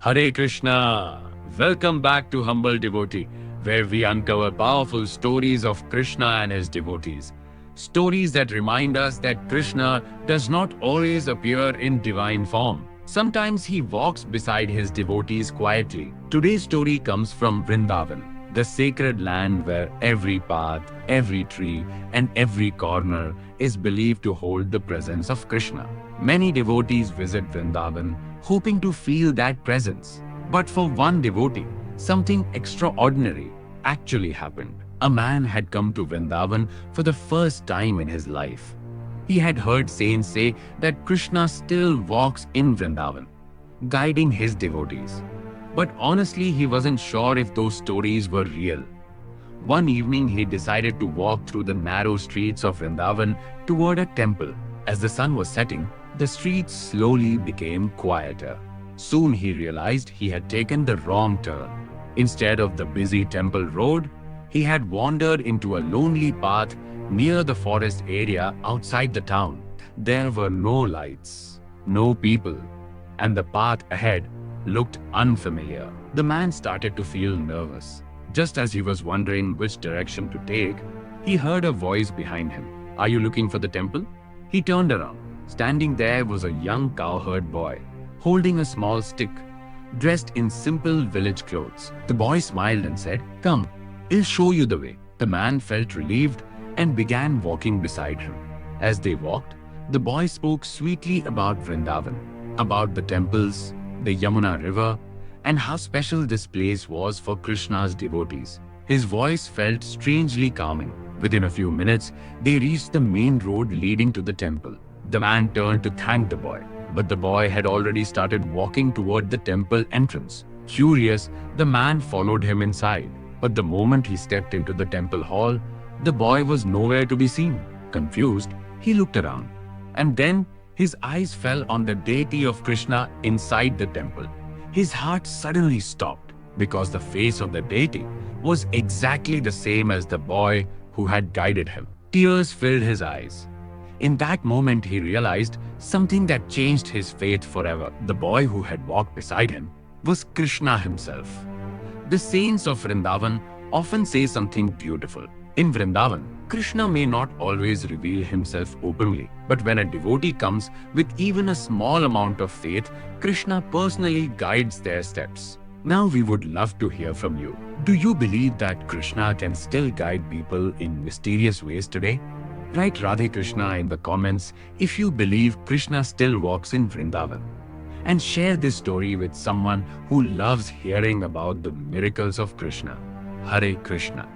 Hare Krishna! Welcome back to Humble Devotee, where we uncover powerful stories of Krishna and his devotees. Stories that remind us that Krishna does not always appear in divine form. Sometimes he walks beside his devotees quietly. Today's story comes from Vrindavan, the sacred land where every path, every tree, and every corner is believed to hold the presence of Krishna. Many devotees visit Vrindavan hoping to feel that presence. But for one devotee, something extraordinary actually happened. A man had come to Vrindavan for the first time in his life. He had heard saints say that Krishna still walks in Vrindavan, guiding his devotees. But honestly, he wasn't sure if those stories were real. One evening, he decided to walk through the narrow streets of Vrindavan toward a temple. As the sun was setting, the streets slowly became quieter. Soon he realized he had taken the wrong turn. Instead of the busy temple road, he had wandered into a lonely path near the forest area outside the town. There were no lights, no people, and the path ahead looked unfamiliar. The man started to feel nervous. Just as he was wondering which direction to take, he heard a voice behind him. "Are you looking for the temple?" He turned around. Standing there was a young cowherd boy, holding a small stick, dressed in simple village clothes. The boy smiled and said, "Come, I'll show you the way." The man felt relieved and began walking beside him. As they walked, the boy spoke sweetly about Vrindavan, about the temples, the Yamuna river, and how special this place was for Krishna's devotees. His voice felt strangely calming. Within a few minutes, they reached the main road leading to the temple. The man turned to thank the boy, but the boy had already started walking toward the temple entrance. Curious, the man followed him inside. But the moment he stepped into the temple hall, the boy was nowhere to be seen. Confused, he looked around. And then his eyes fell on the deity of Krishna inside the temple. His heart suddenly stopped because the face of the deity was exactly the same as the boy who had guided him. Tears filled his eyes. In that moment, he realized something that changed his fate forever. The boy who had walked beside him was Krishna himself. The saints of Vrindavan often say something beautiful. In Vrindavan, Krishna may not always reveal himself openly, but when a devotee comes with even a small amount of faith, Krishna personally guides their steps. Now we would love to hear from you. Do you believe that Krishna can still guide people in mysterious ways today? Write Radhe Krishna in the comments if you believe Krishna still walks in Vrindavan. And share this story with someone who loves hearing about the miracles of Krishna. Hare Krishna.